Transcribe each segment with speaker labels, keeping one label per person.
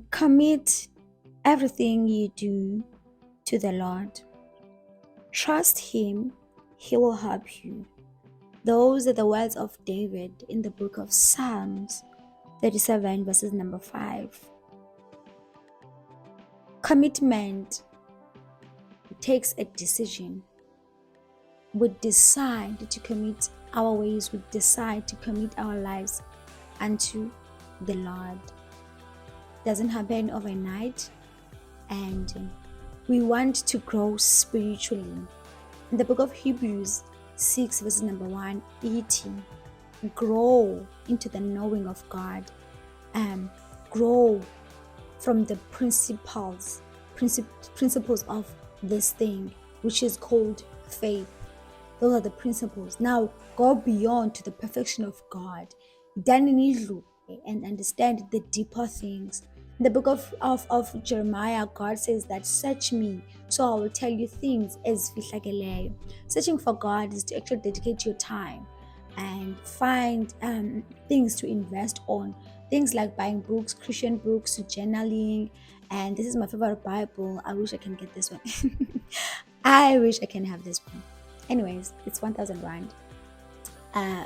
Speaker 1: Commit everything you do to the Lord. Trust Him, He will help you. Those are the words of David in the book of Psalms 37, verses number 5. Commitment takes a decision. We decide to commit our ways, we decide to commit our lives unto the Lord. Doesn't happen overnight, and we want to grow spiritually. In the book of Hebrews 6, verse number 1, 18, grow into the knowing of God, and grow from the principles of this thing, which is called faith. Those are the principles. Now go beyond to the perfection of God, and understand the deeper things. In the book of Jeremiah, God says that search me, so I will tell you things as fihlakeleyo. Searching for God is to actually dedicate your time and find things to invest on. Things like buying books, Christian books, journaling, and this is my favorite Bible. I wish I can get this one. I wish I can have this one. Anyways, it's 1,000 rand.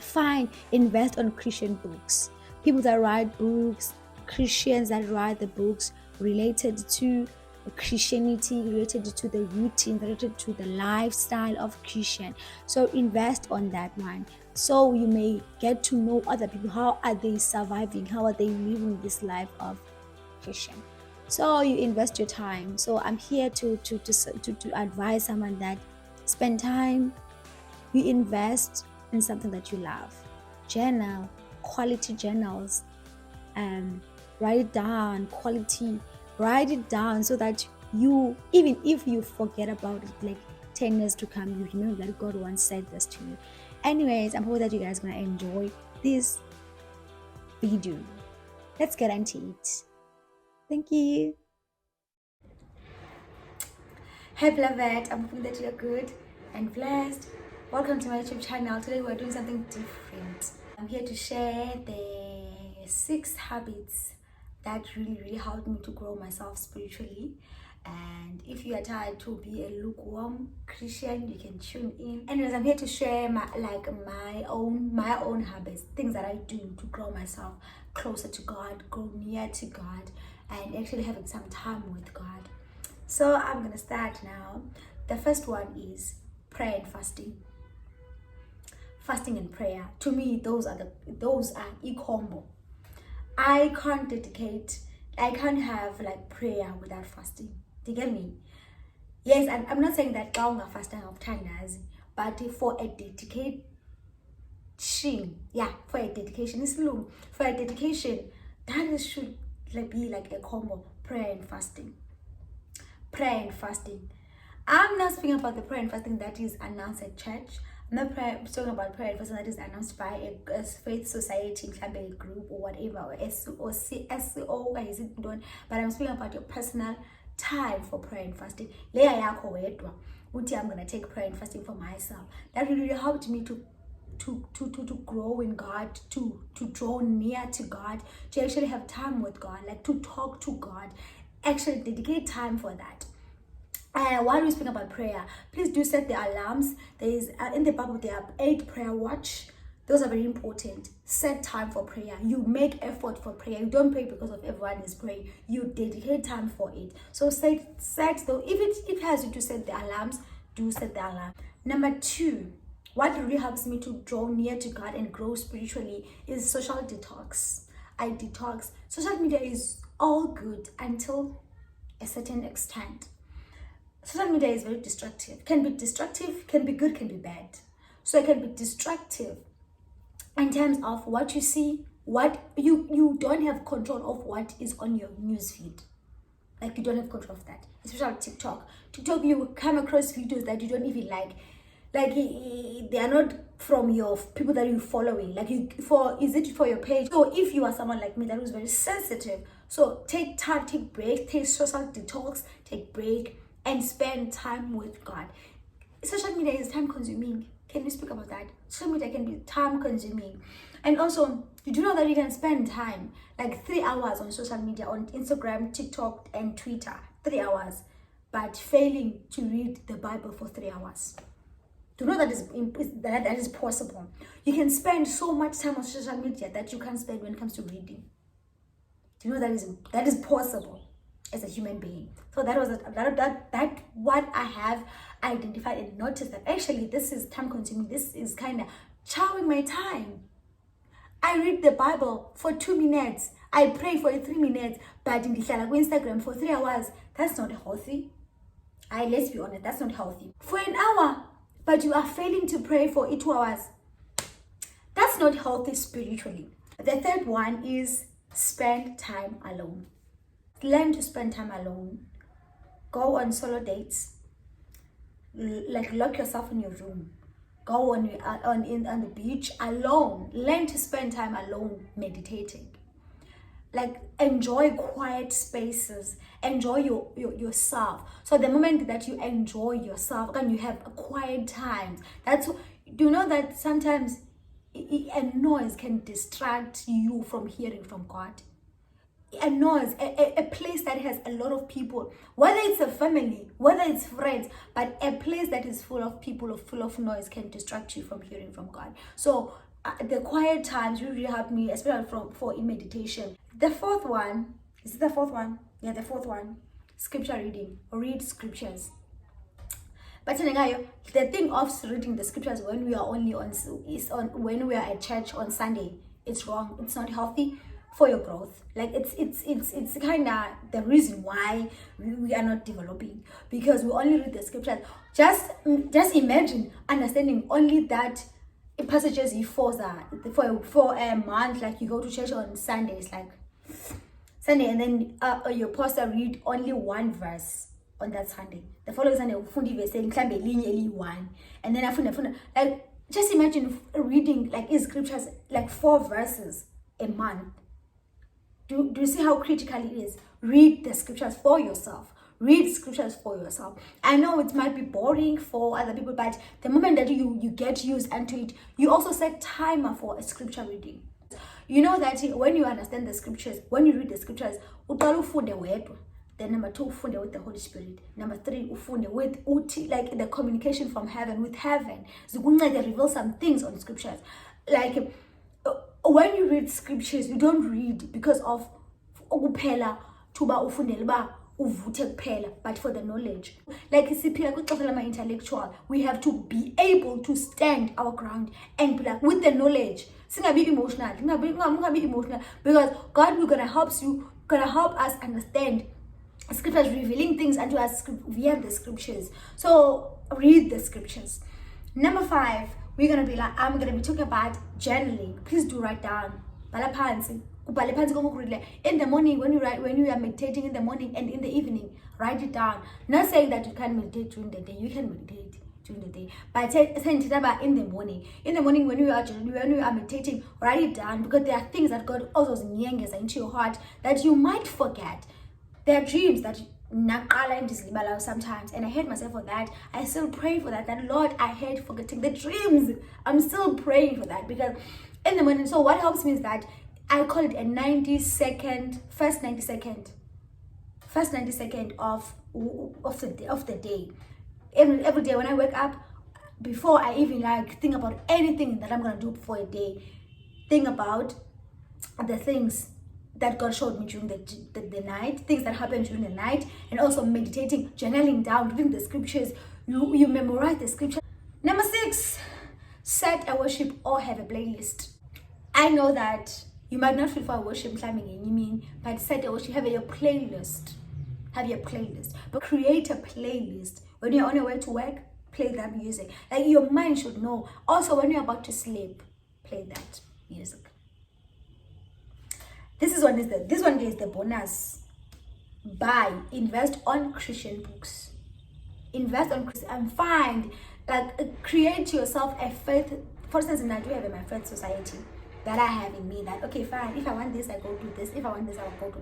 Speaker 1: Fine, invest on Christian books. People that write books, Christians that write the books related to Christianity, related to the routine, related to the lifestyle of Christian. So invest on that one. So you may get to know other people. How are they surviving? How are they living this life of Christian? So you invest your time. So I'm here to advise someone that spend time, you invest in something that you love. Journal, quality journals, write it down, write it down so that you, even if you forget about it like 10 years to come, you remember that God once said this to you. Anyways, I'm hoping that you guys are gonna enjoy this video. Let's get into it. Thank you. Hey beloved, I'm hoping that you're good and blessed. Welcome to my YouTube channel. Today we're doing something different. I'm here to share the 6 habits that really helped me to grow myself spiritually. And if you are tired to be a lukewarm Christian, you can tune in. Anyways, I'm here to share my own habits, things that I do to grow myself closer to God, grow near to God, and actually having some time with God. So I'm gonna start now. The first one is prayer and fasting. Fasting and prayer, to me, those are e-combo. I can't have like prayer without fasting. Do you get me? Yes, and I'm not saying that fasting of times, but for a dedication, for a dedication, that should like be like a combo: prayer and fasting. Prayer and fasting. I'm not speaking about the prayer and fasting that is announced at church. I'm not talking about prayer and fasting that is announced by a faith society, a group or whatever, or SCO, but I'm speaking about your personal time for prayer and fasting. Layer yako wedwa. I'm gonna take prayer and fasting for myself. That really helped me to grow in God, to draw near to God, to actually have time with God, like to talk to God, actually dedicate time for that. While we speak about prayer, please do set the alarms. There is in the Bible there are 8 prayer watch. Those are very important. Set time for prayer. You make effort for prayer. You don't pray because of everyone is praying. You dedicate time for it. So set though, if it has you to set the alarms, do set the alarm. Number 2, what really helps me to draw near to God and grow spiritually is social detox. I detox. Social media is all good until a certain extent. Social media is very destructive. Can be destructive, can be good, can be bad. So it can be destructive in terms of what you see, what you don't have control of what is on your newsfeed. Like you don't have control of that. Especially TikTok. TikTok, you come across videos that you don't even like. Like they are not from your people that you're following. Like is it for your page? So if you are someone like me that was very sensitive, so take time, take break, take social detox, take break, and spend time with God. Social media is time consuming. Can we speak about that? Social media can be time consuming. And also, You do know that you can spend time, like 3 hours on social media, on Instagram, TikTok, and Twitter, 3 hours, but failing to read the Bible for 3 hours. Do you know that is possible? You can spend so much time on social media that you can't spend when it comes to reading. Do you know that is possible as a human being? So that was that what I have identified and noticed, that actually this is time consuming. This is kind of chowing my time. I read the Bible for 2 minutes. I pray for 3 minutes, but in Instagram for 3 hours. That's not healthy. Let's be honest, that's not healthy. For an hour, but you are failing to pray for 2 hours. That's not healthy spiritually. The third one is spend time alone. Learn to spend time alone. Go on solo dates. Like lock yourself in your room. Go on the beach alone. Learn to spend time alone meditating. Like enjoy quiet spaces. Enjoy yourself. So the moment that you enjoy yourself and you have a quiet time, do you know that sometimes a noise can distract you from hearing from God? A noise, a place that has a lot of people, whether it's a family, whether it's friends, but a place that is full of people or full of noise can distract you from hearing from God. So the quiet times really help me, especially for meditation. The fourth one, is it the fourth one? Yeah, the fourth one, scripture reading. Read scriptures. But the thing of reading the scriptures when we are when we are at church on Sunday, it's wrong. It's not healthy for your growth. Like it's kind of the reason why we are not developing, because we only read the scriptures. Just imagine understanding only that passages for a month. Like you go to church on Sundays, like Sunday, and then your pastor read only one verse on that Sunday. The following Sunday, ufundi verse mhlambe one, and then afuna like just imagine reading like scriptures like 4 verses a month. Do you see how critical it is? Read the scriptures for yourself. Read scriptures for yourself. I know it might be boring for other people, but the moment that you get used into it, you also set timer for a scripture reading. You know that when you understand the scriptures, when you read the scriptures, uqala ufunde wedwa. Then number 2, ufunde with the Holy Spirit. Number 3, ufunde with uti, like the communication from heaven, with heaven. Zikunceda reveal some things on scriptures. Like when you read scriptures, you don't read because of ukuphela tuba ufundele ba uvuthe kuphela, but for the knowledge. Like siphila kwixesha lama intellectual, we have to be able to stand our ground and be like with the knowledge. Singabi emotional, singabi emotional, because God will gonna help us understand scriptures, revealing things unto us via the scriptures. So read the scriptures. Number 5, I'm gonna be talking about journaling. Please do write down. In the morning, when you are meditating in the morning and in the evening, write it down. Not saying that you can't meditate during the day. You can meditate during the day, but saying about in the morning. In the morning, when you are meditating, write it down, because there are things that God also nyenges into your heart that you might forget. There are dreams that sometimes, and I hate myself for that. I still pray for that Lord, I hate forgetting the dreams. I'm still praying for that, because in the morning, so what helps me is that I call it a 90-second, first 90 second of the day. Every day when I wake up, before I even think about anything that I'm gonna do for a day, think about the things that God showed me during the night, things that happened during the night, and also meditating, journaling down, reading the scriptures. You memorize the scripture. Number 6, set a worship or have a playlist. I know that you might not feel for a worship climbing, but set a worship, have your playlist. Have your playlist. But create a playlist. When you're on your way to work, play that music. Like your mind should know. Also, when you're about to sleep, play that music. This one is the bonus. Invest on Christian books. Invest on Christian and find, create yourself a faith. For instance, I do have in my faith society that I have in me that, okay, fine, if I want this, I go do this. If I want this, I'll go to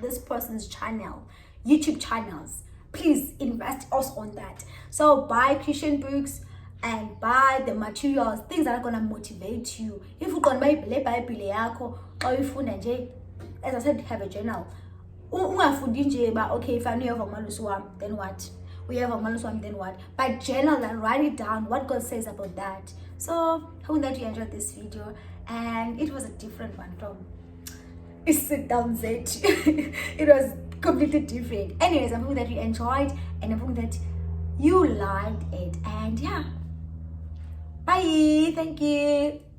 Speaker 1: this person's channel, YouTube channels. Please invest also on that. So buy Christian books, and buy the materials, things that are going to motivate you. If you can buy Bible yakho, or if you as I said, have a journal. Okay, if I know you have a maluswam, then what? We have a maluswam, then what? But journal and write it down what God says about that. So hope that you enjoyed this video, and it was a different one from sit down set. It was completely different. Anyways, I'm hoping that you enjoyed, and I'm hoping that you liked it. And yeah, bye. Thank you.